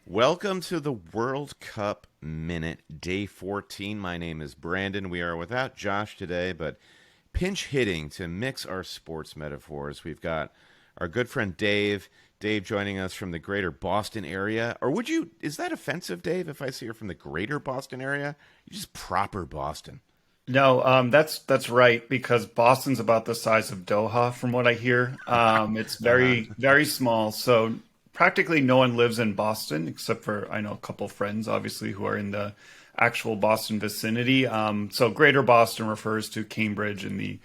Welcome to the World Cup Minute, day 14. My name is Brandon. We are without Josh today, but pinch hitting to mix our sports metaphors. We've got our good friend Dave. Dave joining us from the greater Boston area. Or is that offensive, Dave, if I say you're from the greater Boston area? You're just proper Boston. No, that's right because Boston's about the size of Doha, from what I hear. It's Uh-huh. very small, so practically no one lives in Boston except for I know a couple friends, obviously, who are in the actual Boston vicinity. So Greater Boston refers to Cambridge and the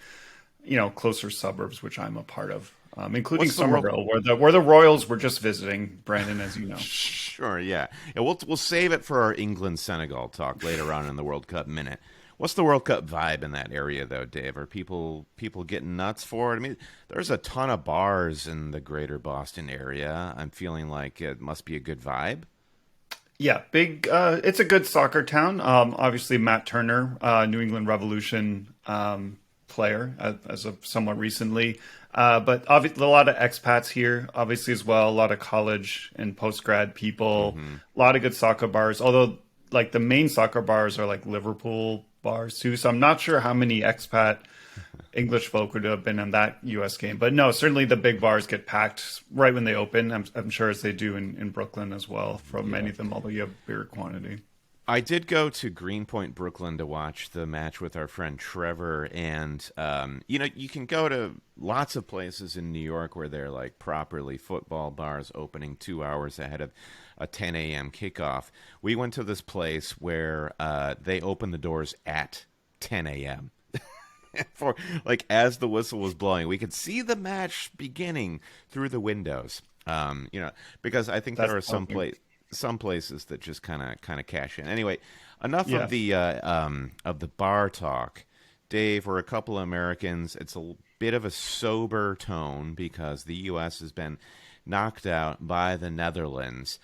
closer suburbs, which I'm a part of, including What's the world? Somerville, where the Royals were just visiting. Brandon, as you know. Sure, yeah. We'll save it for our England Senegal talk later on in the World Cup minute. What's the World Cup vibe in that area, though, Dave? Are people getting nuts for it? I mean, there's a ton of bars in the greater Boston area. I'm feeling like it must be a good vibe. Yeah, big. It's a good soccer town. Obviously, Matt Turner, New England Revolution player, as of somewhat recently. But obviously, a lot of expats here, obviously as well. A lot of college and post grad people. Hmm. A lot of good soccer bars. Although, like the main soccer bars are like Liverpool bars too. So I'm not sure how many expat English folk would have been in that U.S. game. But no, certainly the big bars get packed right when they open. I'm sure as they do in Brooklyn as well from many Yeah. of them, although you have bigger quantity. I did go to Greenpoint, Brooklyn to watch the match with our friend Trevor. And, you can go to lots of places in New York where they're like properly football bars opening 2 hours ahead of a 10 a.m. kickoff. We went to this place where they opened the doors at 10 a.m. For like as the whistle was blowing, we could see the match beginning through the windows. Because I think That's there are perfect. some places that just kind of cash in. Anyway, enough Yes. of the bar talk. Dave, we're a couple of Americans. It's a bit of a sober tone because the U.S. has been knocked out by the Netherlands.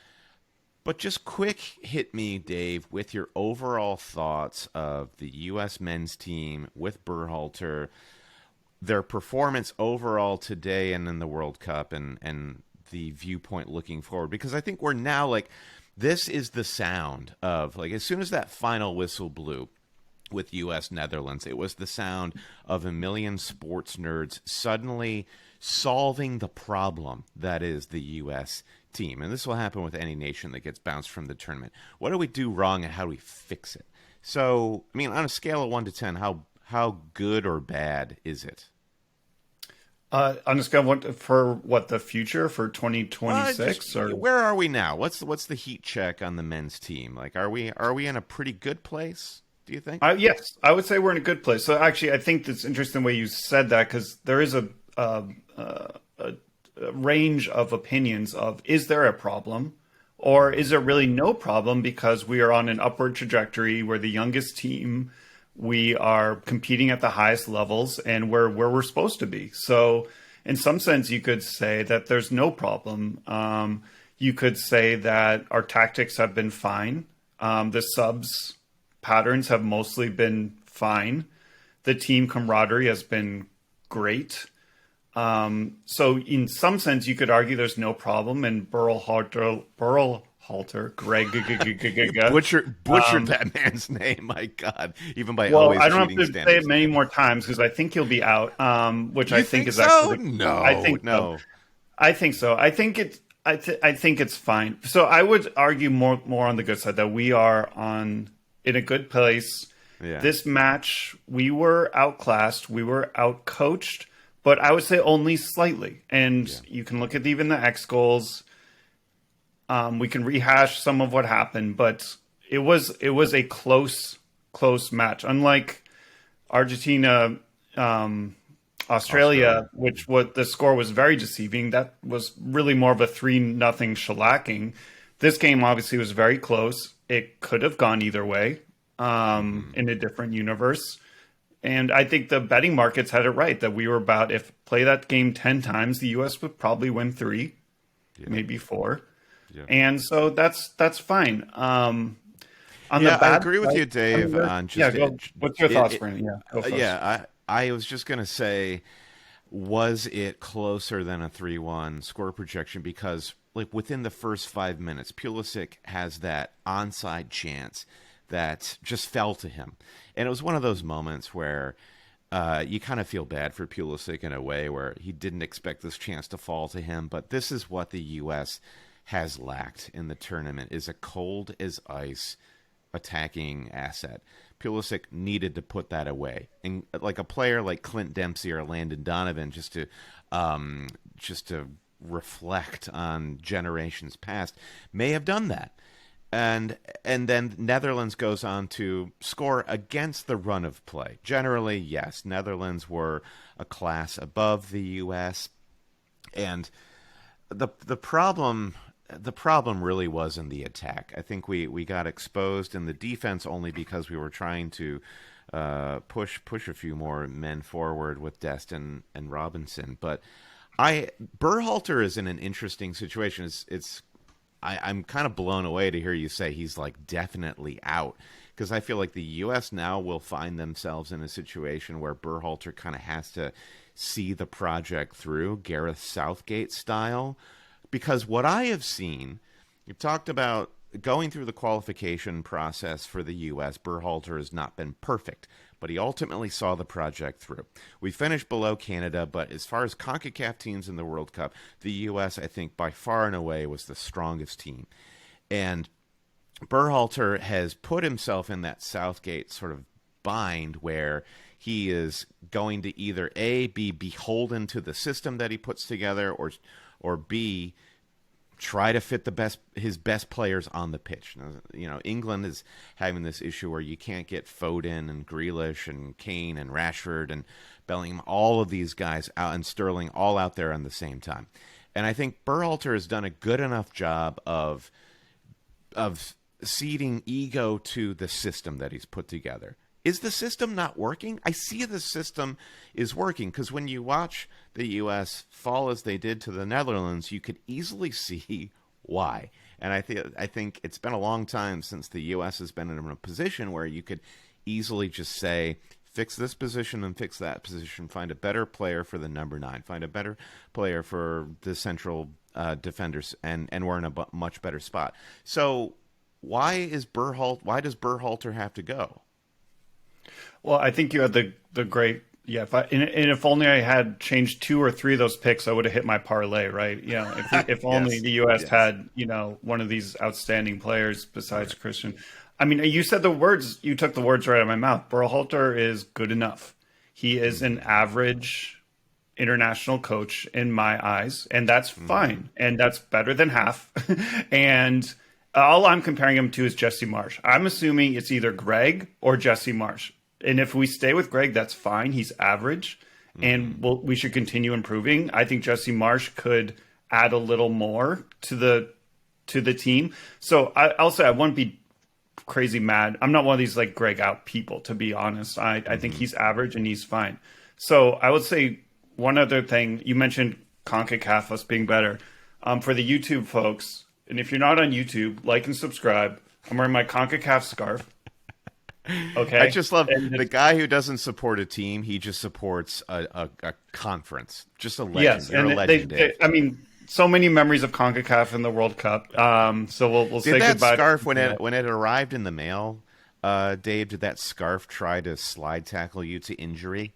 But just quick hit me, Dave, with your overall thoughts of the U.S. men's team with Berhalter, their performance overall today and in the World Cup, and the viewpoint looking forward. Because I think we're now like, this is the sound of, like, as soon as that final whistle blew with U.S. Netherlands, it was the sound of a million sports nerds suddenly solving the problem that is the U.S. team. And this will happen with any nation that gets bounced from the tournament. What do we do wrong and how do we fix it? So, I mean, on a scale of 1 to 10, how good or bad is it? On a scale of for what the future for Just 2026 or where are we now? What's the heat check on the men's team? Like, are we in a pretty good place? Do you think? yes, I would say we're in a good place. So actually, I think it's interesting the way you said that because there is a, a range of opinions of is there a problem or is there really no problem because we are on an upward trajectory. We're the youngest team. We are competing at the highest levels and we're where we're supposed to be. So in some sense, you could say that there's no problem. You could say that our tactics have been fine. The subs patterns have mostly been fine. The team camaraderie has been great. So in some sense, you could argue there's no problem. And Greg, You butchered that man's name. My God, even by well, always I don't have cheating to say it standards. many more times because I think he'll be out. Which I You think think is actually so? I No, think so. no. I think so. I think it's fine. So I would argue more on the good side that we are on in a good place. Yeah, This match, we were outclassed, we were outcoached, but I would say only slightly. And yeah. you can look at even the X goals. We can rehash some of what happened, but it was a close match. Unlike Argentina, Australia. Australia, which what the score was very deceiving. That was really more of a 3-0 shellacking. This game obviously was very close. It could have gone either way Hmm. in a different universe. And I think the betting markets had it right that we were about if play that game 10 times, the US would probably win 3, Yeah, maybe 4. yeah. And so that's fine. On the Yeah, I bad agree with side, you, I mean, Dave. On yeah, just go. What's your thoughts, it, Brandon? Yeah, go first. yeah. I was just gonna say, was it closer than a 3-1 score projection? Because like within the first 5 minutes, Pulisic has that onside chance that just fell to him, and it was one of those moments where you kind of feel bad for Pulisic in a way where he didn't expect this chance to fall to him. But this is what the U.S. has lacked in the tournament: is a cold as ice attacking asset. Pulisic needed to put that away, and like a player like Clint Dempsey or Landon Donovan, just to reflect on generations past, may have done that. And then Netherlands goes on to score against the run of play. Generally, yes, Netherlands were a class above the U.S. And the problem really was in the attack. I think we got exposed in the defense only because we were trying to push a few more men forward with Dest and Robinson. But Berhalter is in an interesting situation. I'm kind of blown away to hear you say he's like definitely out, because I feel like the U.S. now will find themselves in a situation where Berhalter kind of has to see the project through, Gareth Southgate style. Because what I have seen, you've talked about going through the qualification process for the U.S., Berhalter has not been perfect, but he ultimately saw the project through. We finished below Canada, but as far as CONCACAF teams in the World Cup, the U.S., I think, by far and away was the strongest team. And Berhalter has put himself in that Southgate sort of bind where he is going to either A, be beholden to the system that he puts together, or B, try to fit his best players on the pitch. You know, England is having this issue where you can't get Foden and Grealish and Kane and Rashford and Bellingham, all of these guys out, and Sterling all out there at the same time. And I think Berhalter has done a good enough job of ceding ego to the system that he's put together. Is the system not working? I see the system is working, because when you watch the U.S. fall as they did to the Netherlands, you could easily see why. And I think it's been a long time since the U.S. has been in a position where you could easily just say, fix this position and fix that position, find a better player for the number 9, find a better player for the central defenders, and we're in a much better spot. So why does Berhalter have to go? Well, I think you had the great, yeah. If only I had changed 2 or 3 of those picks, I would have hit my parlay, right? You know, if only Yes. the U.S. Yes. had, you know, one of these outstanding players besides Christian. I mean, you said the words, you took the words right out of my mouth. Berhalter is good enough. He is an average international coach in my eyes, and that's fine, and that's better than half. And all I'm comparing him to is Jesse Marsch. I'm assuming it's either Greg or Jesse Marsch. And if we stay with Greg, that's fine. He's average, and we should continue improving. I think Jesse Marsch could add a little more to the team. So I'll say I wouldn't be crazy mad. I'm not one of these like Greg out people, to be honest. I think he's average and he's fine. So I would say one other thing. You mentioned CONCACAF, us being better. For the YouTube folks, and if you're not on YouTube, like and subscribe. I'm wearing my CONCACAF scarf. Okay. I just love the guy who doesn't support a team. He just supports a conference. Just a legend. Yes, You're and a legend, Dave. I mean, so many memories of CONCACAF in the World Cup. So we'll say Did that goodbye. scarf, when it arrived in the mail, Dave, did that scarf try to slide tackle you to injury?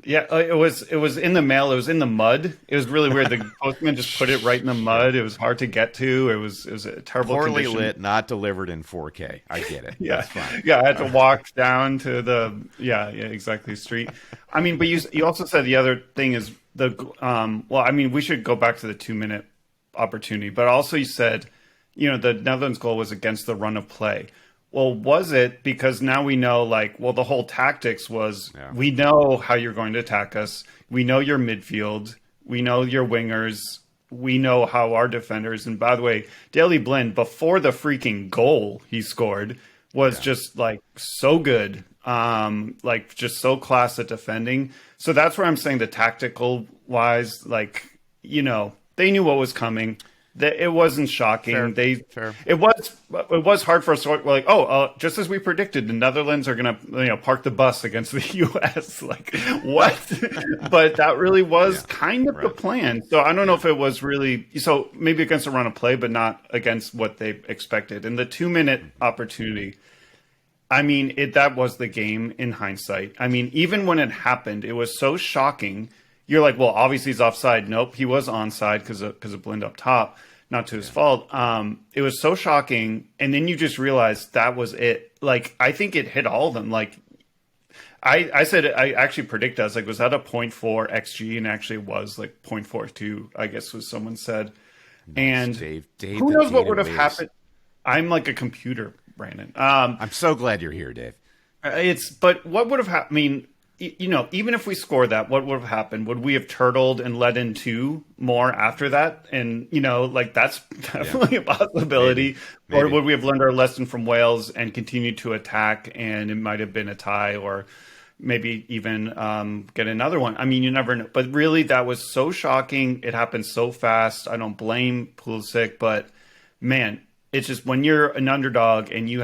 Yeah, it was in the mail. It was in the mud. It was really weird. The postman just put it right in the mud. It was hard to get to. It was a terrible Poorly condition. lit, not delivered in 4K. I get it. Yeah, That's fine. yeah. I had to walk down to the exactly street. I mean, but you also said the other thing is well, I mean, we should go back to the 2-minute opportunity, but also you said, you know, the Netherlands goal was against the run of play. Well, was it? Because now we know, like, well, the whole tactics was, we know how you're going to attack us. We know your midfield. We know your wingers. We know how our defenders. And by the way, Daley Blind, before the freaking goal he scored, was just like so good. Like just so class at defending. So that's where I'm saying the tactical wise, like, you know, they knew what was coming. It wasn't shocking. Fair, fair. It was hard for us. We're like, oh, just as we predicted, the Netherlands are gonna park the bus against the U.S. Like what? But that really was Yeah, kind of the right. plan. So I don't know Yeah. if it was really so maybe against a run of play, but not against what they expected. And the 2 minute opportunity. I mean, that was the game in hindsight. I mean, even when it happened, it was so shocking. You're like, well, obviously he's offside. Nope, he was onside because of Blind up top, not to his Yeah. fault. It was so shocking, and then you just realize that was it. Like, I think it hit all of them. Like, I said, I actually predicted. I was like, was that a point 4 xG? And actually, it was like 0.42. I guess was someone said. Nice, And Dave. Dave, who the knows what data would have whiz. happened? I'm like a computer, Brandon. I'm so glad you're here, Dave. But what would have happened? I mean, even if we scored that, what would have happened? Would we have turtled and let in two more after that? And like that's Yeah, definitely a maybe, possibility. Or maybe. would we have learned our lesson from Wales and continued to attack, and it might have been a tie, or maybe even get another one? I mean, you never know. But really, that was so shocking. It happened so fast. I don't blame Pulisic, but man, it's just when you're an underdog and you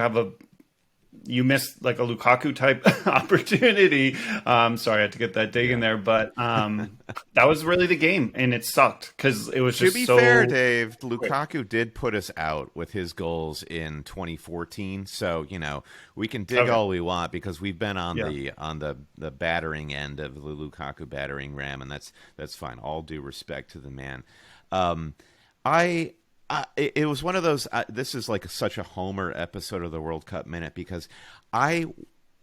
missed like a Lukaku type opportunity. Sorry, I had to get that dig in Yeah. there, but that was really the game, and it sucked because it was To just be fair, so Dave, quick. Lukaku did put us out with his goals in 2014. So we can dig Okay, all we want because we've been on yeah, the battering end of the Lukaku battering ram, and that's fine. All due respect to the man. Um, I. It was one of those. This is like such a Homer episode of the World Cup Minute because I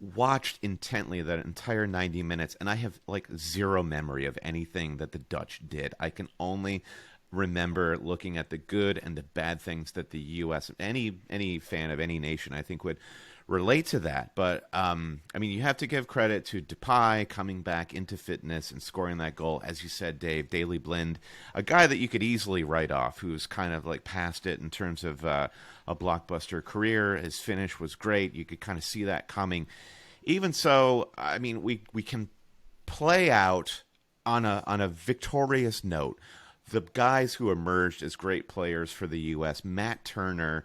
watched intently that entire 90 minutes and I have like zero memory of anything that the Dutch did. I can only remember looking at the good and the bad things that the US, any fan of any nation I think would relate to that. But I mean, you have to give credit to Depay coming back into fitness and scoring that goal. As you said, Dave, Daley Blind, a guy that you could easily write off, who's kind of like past it in terms of a blockbuster career. His finish was great. You could kind of see that coming. Even so, I mean, we can play out on a victorious note. The guys who emerged as great players for the U.S. Matt Turner,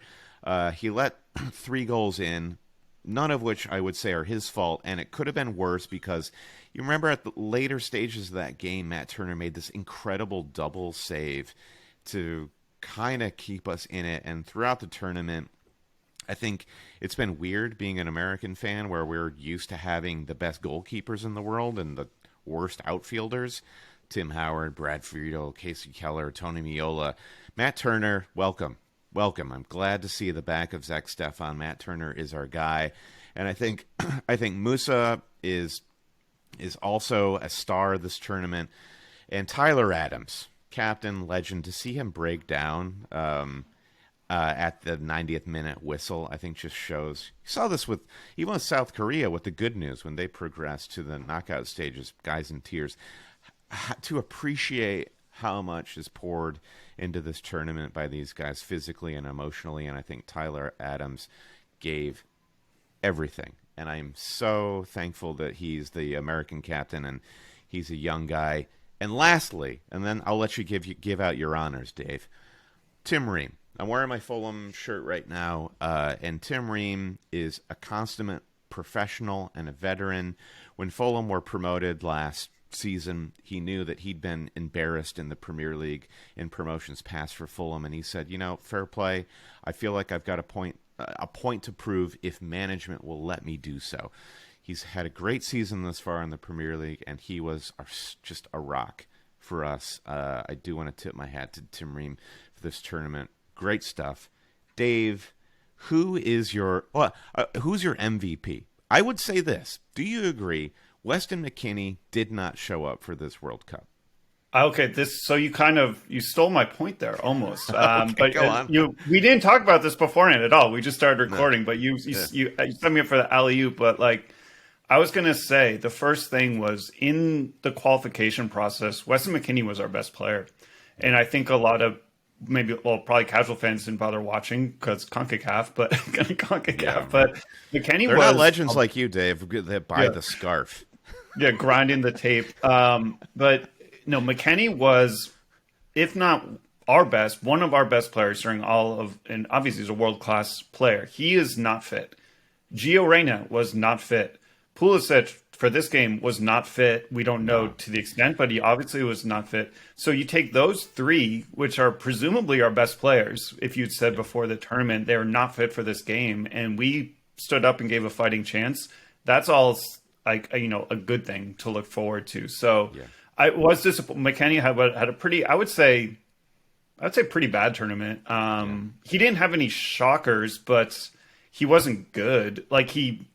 he let 3 goals in, none of which I would say are his fault, and it could have been worse because you remember at the later stages of that game, Matt Turner made this incredible double save to kind of keep us in it, and throughout the tournament, I think it's been weird being an American fan where we're used to having the best goalkeepers in the world and the worst outfielders. Tim Howard, Brad Friedel, Casey Keller, Tony Miola. Matt Turner, welcome. Welcome. I'm glad to see the back of Zach Stefan. Matt Turner is our guy. And I think I think Musa is also a star of this tournament. And Tyler Adams, captain, legend, to see him break down at the 90th minute whistle, I think just shows. You saw this with even with South Korea with the good news when they progressed to the knockout stages, guys in tears. To appreciate how much is poured into this tournament by these guys physically and emotionally, and I think Tyler Adams gave everything. And I'm so thankful that he's the American captain and he's a young guy. And lastly, and then I'll let you give out your honors, Dave. Tim Ream. I'm wearing my Fulham shirt right now, and Tim Ream is a consummate professional and a veteran. When Fulham were promoted last season, he knew that he'd been embarrassed in the Premier League in promotions past for Fulham, and he said, fair play. I feel like I've got a point to prove if management will let me do so. He's had a great season thus far in the Premier League, and he was just a rock for us. I do want to tip my hat to Tim Ream for this tournament. Great stuff. Dave, who's your MVP? I would say this. Do you agree Weston McKennie did not show up for this World Cup? Okay, so you stole my point there almost. Okay, But go on. we didn't talk about this beforehand at all. We just started No. recording, but Yeah. you set me up for the alley oop. But like, I was gonna say, the first thing was in the qualification process. Weston McKennie was our best player, and I think a lot of probably casual fans didn't bother watching because CONCACAF, but Yeah. CONCACAF. But McKennie They're not was legends like you, Dave, that buy yeah. the scarf. Yeah, grinding the tape. But no, McKennie was, if not one of our best players during all of, and obviously he's a world class player. He is not fit. Gio Reyna was not fit. Pulisic for this game was not fit. We don't know to the extent, but he obviously was not fit. So you take those three, which are presumably our best players. If you'd said before the tournament, they were not fit for this game, and we stood up and gave a fighting chance. That's all like, a good thing to look forward to. So I was disappointed. McKennie had a pretty, I would say pretty bad tournament. He didn't have any shockers, but he wasn't good. Like he,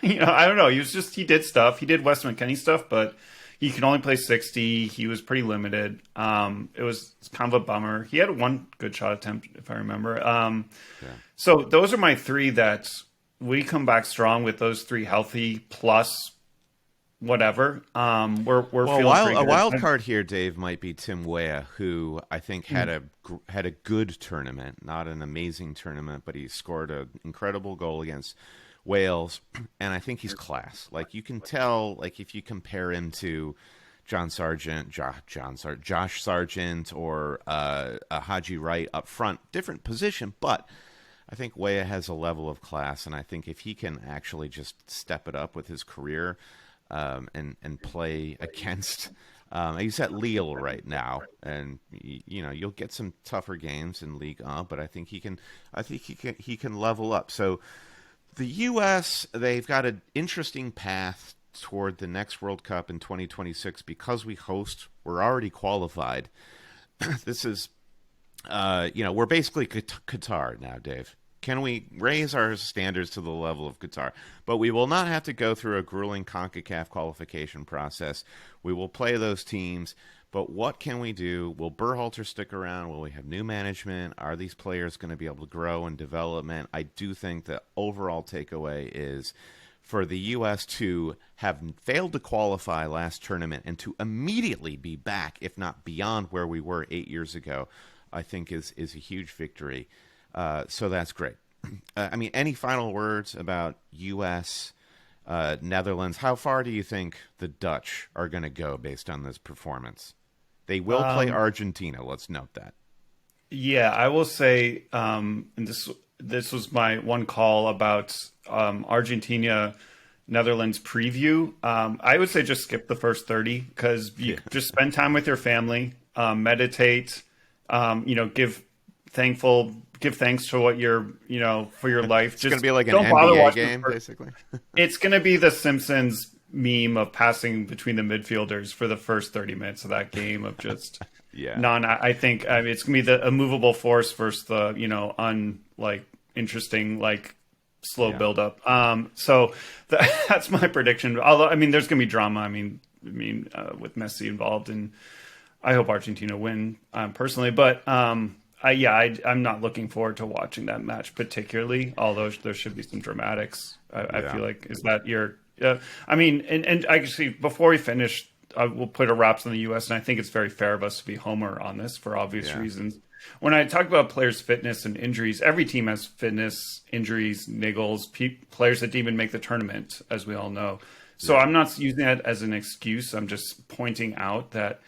I don't know. He did stuff. He did Wes McKennie stuff, but he can only play 60. He was pretty limited. It was kind of a bummer. He had one good shot attempt, if I remember. So those are my three that we come back strong with. Those three healthy plus whatever. We're feeling pretty good. A wild card here, Dave, might be Tim Weah, who I think had a good tournament, not an amazing tournament, but he scored an incredible goal against Wales, and I think he's class. Like you can tell, like if you compare him to Josh Sargent, or Haji Wright up front, different position, but I think Weah has a level of class, and I think if he can actually just step it up with his career. And play against. He's at Lille right now, and you'll get some tougher games in Ligue 1, but I think he can level up. So the U.S., they've got an interesting path toward the next World Cup in 2026 because we're already qualified. This is, we're basically Qatar now, Dave. Can we raise our standards to the level of Qatar? But we will not have to go through a grueling CONCACAF qualification process. We will play those teams. But what can we do? Will Berhalter stick around? Will we have new management? Are these players going to be able to grow in development? I do think the overall takeaway is for the U.S. to have failed to qualify last tournament and to immediately be back, if not beyond where we were 8 years ago, I think is a huge victory. So that's great. Any final words about U.S., Netherlands? How far do you think the Dutch are going to go based on this performance? They will play Argentina. Let's note that. Yeah, I will say, and this was my one call about Argentina, Netherlands preview. I would say just skip the first 30 because you just spend time with your family, meditate, give thanks to what you're, for your life. It's going to be like an NBA game, basically. It's going to be the Simpsons meme of passing between the midfielders for the first 30 minutes of that game of just I think it's going to be the immovable force versus the, interesting, slow build up. So that's my prediction. Although, there's going to be drama. With Messi involved, and I hope Argentina win personally, but, I'm not looking forward to watching that match particularly, although there should be some dramatics. I feel like, is that your, and actually before we finish, we'll put a wraps on the U.S. and I think it's very fair of us to be homer on this for obvious reasons. When I talk about players' fitness and injuries, every team has fitness, injuries, niggles, players that didn't even make the tournament, as we all know. So I'm not using that as an excuse. I'm just pointing out that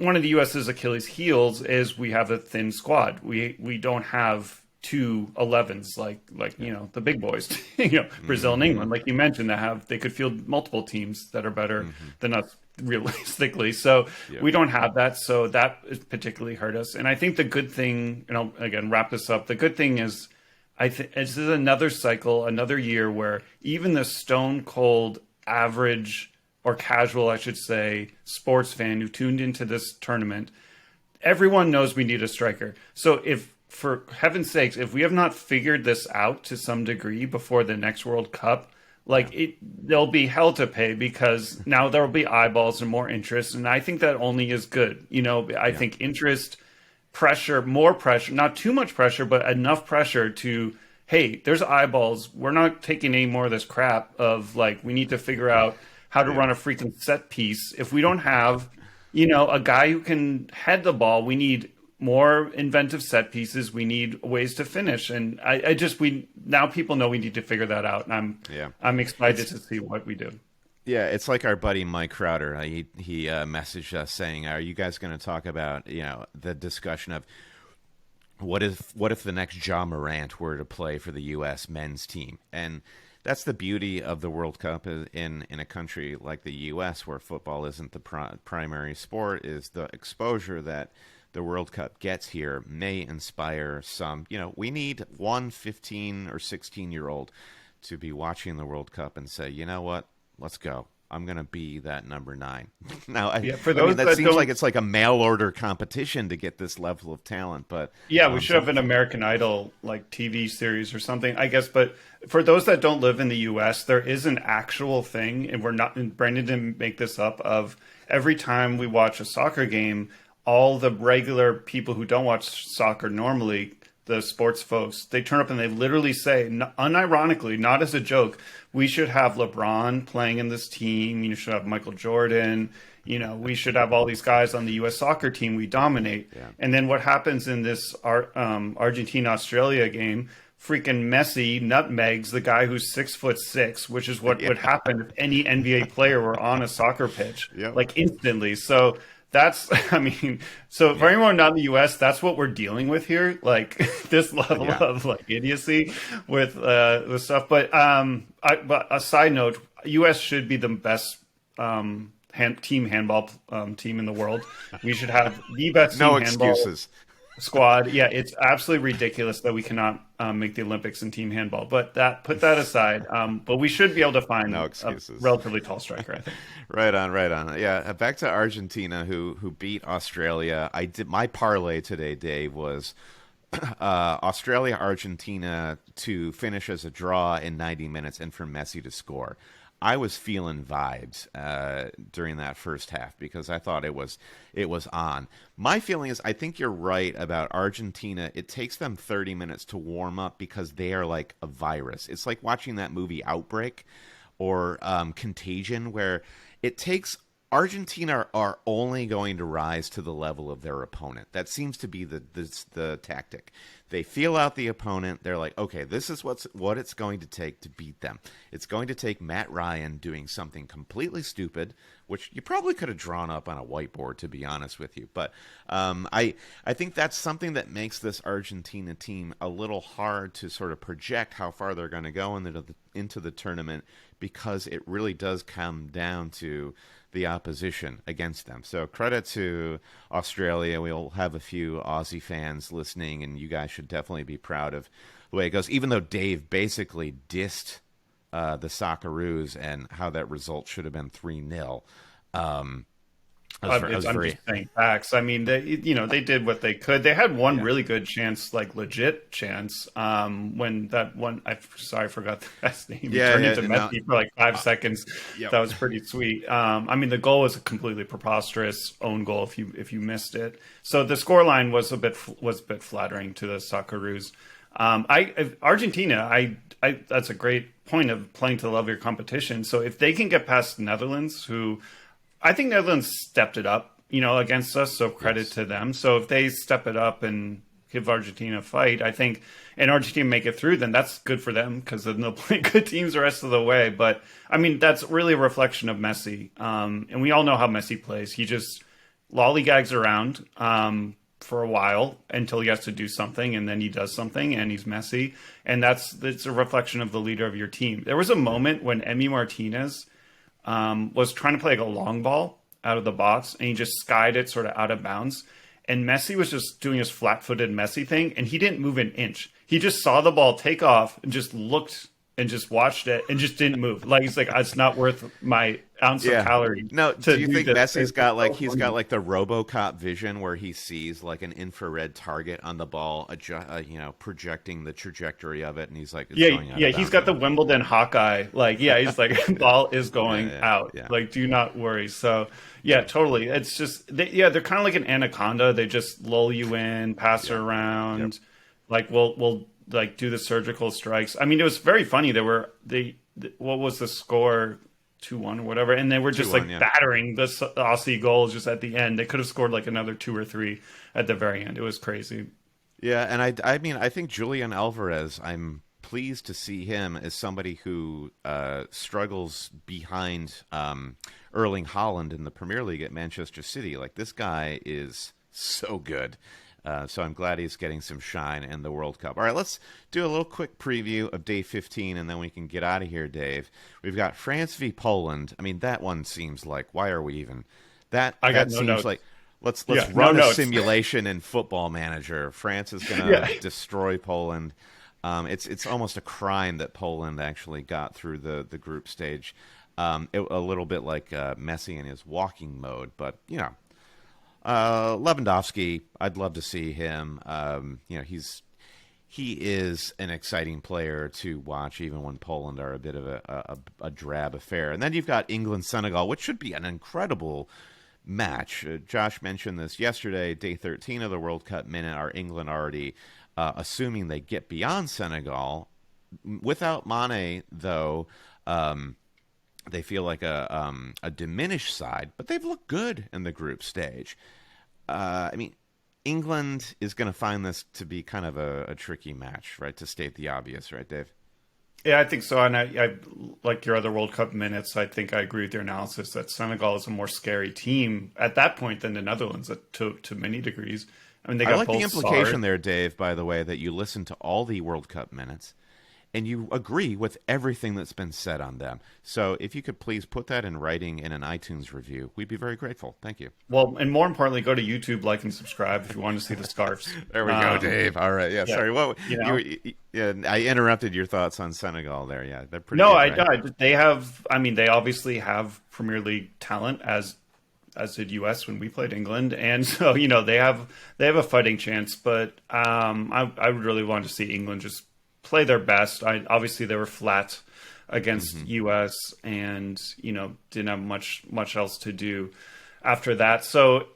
one of the U.S.'s Achilles heels is we have a thin squad. We don't have two 11s like the big boys, Brazil and England, like you mentioned, they could field multiple teams that are better than us realistically. So we don't have that. So that is particularly hurt us. And I think the good thing, again, wrap this up. The good thing is this is another cycle, another year where even the stone cold average or casual, I should say, sports fan who tuned into this tournament, everyone knows we need a striker. So if, for heaven's sakes, if we have not figured this out to some degree before the next World Cup, there'll be hell to pay because now there'll be eyeballs and more interest. And I think that only is good. I think interest, pressure, more pressure, not too much pressure, but enough pressure to, hey, there's eyeballs. We're not taking any more of this crap of we need to figure out how to run a freaking set piece. If we don't have, a guy who can head the ball, we need more inventive set pieces. We need ways to finish. And now people know we need to figure that out. And I'm excited to see what we do. Yeah, it's like our buddy Mike Crowder. He messaged us saying, "Are you guys going to talk about the discussion of what if the next Ja Morant were to play for the U.S. men's team?" And that's the beauty of the World Cup in a country like the U.S. where football isn't the primary sport. Is the exposure that the World Cup gets here may inspire some. We need one 15 or 16-year-old to be watching the World Cup and say, you know what, let's go. I'm going to be that number 9. Now, Yeah, for I mean, those that that seems don't, like it's like a mail order competition to get this level of talent, but yeah, we should have an American Idol like TV series or something, I guess. But for those that don't live in the U.S., there is an actual thing, and we're not. And Brandon didn't make this up. Of every time we watch a soccer game, all the regular people who don't watch soccer normally, the sports folks, they turn up and they literally say, unironically, not as a joke, we should have LeBron playing in this team. You should have Michael Jordan. We should have all these guys on the U.S. soccer team. We dominate. Yeah. And then what happens in this Argentina-Australia game? Freaking Messi nutmegs the guy who's 6'6", which is what would happen if any NBA player were on a soccer pitch, Yep. like instantly. So that's, I mean, so for anyone not in the U.S., that's what we're dealing with here, like this level of like idiocy with stuff. But but a side note, U.S. should be the best team handball team in the world. We should have the best no team handball excuses. squad. Yeah, it's absolutely ridiculous that we cannot make the Olympics in team handball. But put that aside. But we should be able to find No a excuses. relatively tall striker, I think. Right on, right on. Yeah, back to Argentina, who beat Australia. I did my parlay today, Dave, was Australia Argentina to finish as a draw in 90 minutes and for Messi to score. I was feeling vibes during that first half because I thought it was on. My feeling is I think you're right about Argentina. It takes them 30 minutes to warm up because they are like a virus. It's like watching that movie Outbreak or Contagion, where it takes Argentina are only going to rise to the level of their opponent. That seems to be the tactic. They feel out the opponent. They're like, okay, this is what it's going to take to beat them. It's going to take Matt Ryan doing something completely stupid, which you probably could have drawn up on a whiteboard, to be honest with you. But I think that's something that makes this Argentina team a little hard to sort of project how far they're going to go into the tournament, because it really does come down to the opposition against them. So credit to Australia. We'll have a few Aussie fans listening, and you guys should definitely be proud of the way it goes, even though Dave basically dissed the Socceroos and how that result should have been 3-0. I'm just saying facts. I mean, they did what they could. They had one really good chance, like legit chance, when that one. I forgot the guy's name. He turned into Messi for like 5 seconds. Yep. That was pretty sweet. I mean, the goal was a completely preposterous own goal if you missed it. So the scoreline was a bit flattering to the Socceroos. Argentina, that's a great point of playing to the level of your competition. So if they can get past the Netherlands, who I think Netherlands stepped it up, against us. So credit to them. So if they step it up and give Argentina a fight, I think, and Argentina make it through, then that's good for them because then they'll play good teams the rest of the way. But I mean, that's really a reflection of Messi. And we all know how Messi plays. He just lollygags around for a while until he has to do something, and then he does something, and he's Messi. And it's a reflection of the leader of your team. There was a moment when Emi Martinez was trying to play like a long ball out of the box, and he just skied it sort of out of bounds. And Messi was just doing his flat-footed Messi thing, and he didn't move an inch. He just saw the ball take off and just looked and just watched it and just didn't move. Like, he's like, it's not worth my ounce of calories. No, do you think Messi's got like he's got like the RoboCop vision where he sees like an infrared target on the ball, projecting the trajectory of it, and he's like, he's got the Wimbledon Hawkeye. Like, he's like, ball is going out. Yeah. Like, do not worry. So, yeah, totally. It's just, they're kind of like an anaconda. They just lull you in, pass it around. Yep. Like, we'll like do the surgical strikes. I mean, it was very funny. What was the score? 2-1 or whatever, and they were just battering the Aussie goals just at the end. They could have scored like another 2 or 3 at the very end. It was crazy. Yeah, and I mean, I think Julian Alvarez, I'm pleased to see him as somebody who struggles behind Erling Haaland in the Premier League at Manchester City. Like, this guy is so good. So I'm glad he's getting some shine in the World Cup. All right, let's do a little quick preview of day 15, and then we can get out of here, Dave. We've got France v. Poland. I mean, that one seems like, why are we even? I got That no seems notes. like, let's Yeah, no run a notes. simulation in Football Manager. France is going Yeah. to destroy Poland. It's almost a crime that Poland actually got through the group stage. A little bit like Messi in his walking mode, but Lewandowski, I'd love to see him. He is an exciting player to watch, even when Poland are a bit of a drab affair. And then you've got England Senegal, which should be an incredible match. Josh mentioned this yesterday, day 13 of the World Cup minute. Are England already assuming they get beyond Senegal? Without Mane, though, they feel like a diminished side, but they've looked good in the group stage. I mean, England is going to find this to be kind of a tricky match, right? To state the obvious, right, Dave? Yeah, I think so. And I like your other World Cup minutes. I think I agree with your analysis that Senegal is a more scary team at that point than the Netherlands to many degrees. I mean, they I got like the both implication Sarr. there, Dave, by the way, that you listen to all the World Cup minutes and you agree with everything that's been said on them. So if you could please put that in writing in an iTunes review, we'd be very grateful. Thank you. Well, and more importantly, go to YouTube, like and subscribe if you want to see the scarves. There we go, Dave. All right. Yeah, Yeah, sorry. What you know. yeah, I interrupted your thoughts on Senegal there. Yeah, they're pretty No, good, right? they have. I mean, they obviously have Premier League talent as did US when we played England, and so they have a fighting chance. But I would really want to see England just play their best. Obviously they were flat against US, and didn't have much else to do after that. So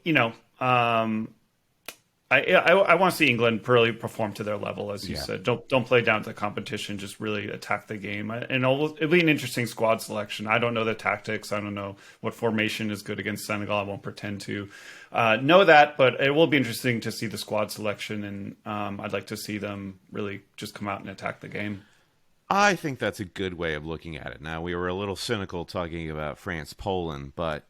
I want to see England really perform to their level, as you said. Don't play down to the competition. Just really attack the game, and it'll be an interesting squad selection. I don't know the tactics. I don't know what formation is good against Senegal. I won't pretend to know that, but it will be interesting to see the squad selection, and I'd like to see them really just come out and attack the game. I think that's a good way of looking at it. Now, we were a little cynical talking about France, Poland, but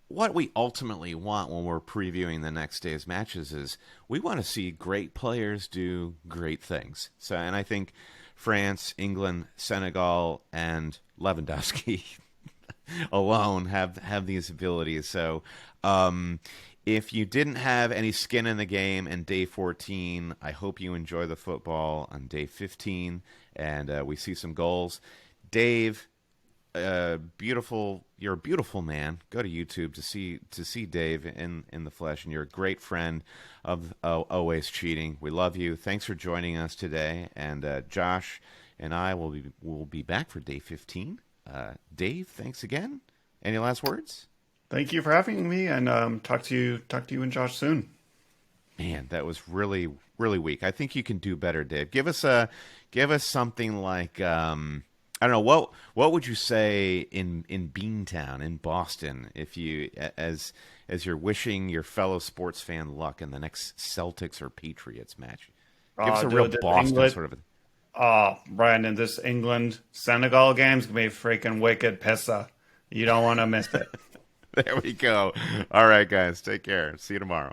what we ultimately want when we're previewing the next day's matches is we want to see great players do great things. So, and I think France, England, Senegal, and Lewandowski alone have these abilities. So, if you didn't have any skin in the game in day 14, I hope you enjoy the football on day 15, and we see some goals. Dave, beautiful. You're a beautiful man. Go to YouTube to see Dave in the flesh, and you're a great friend of Always Cheating. We love you. Thanks for joining us today, and Josh and I will be back for day 15. Dave, thanks again. Any last words? Thank you for having me, and talk to you and Josh soon. Man, that was really really weak. I think you can do better, Dave. Give us something like I don't know, what would you say in Beantown in Boston if you as you're wishing your fellow sports fan luck in the next Celtics or Patriots match? Give us a real Boston England, sort of a... Brandon, this England Senegal game's gonna be freaking wicked pissa. You don't want to miss it. There we go. All right, guys, take care. See you tomorrow.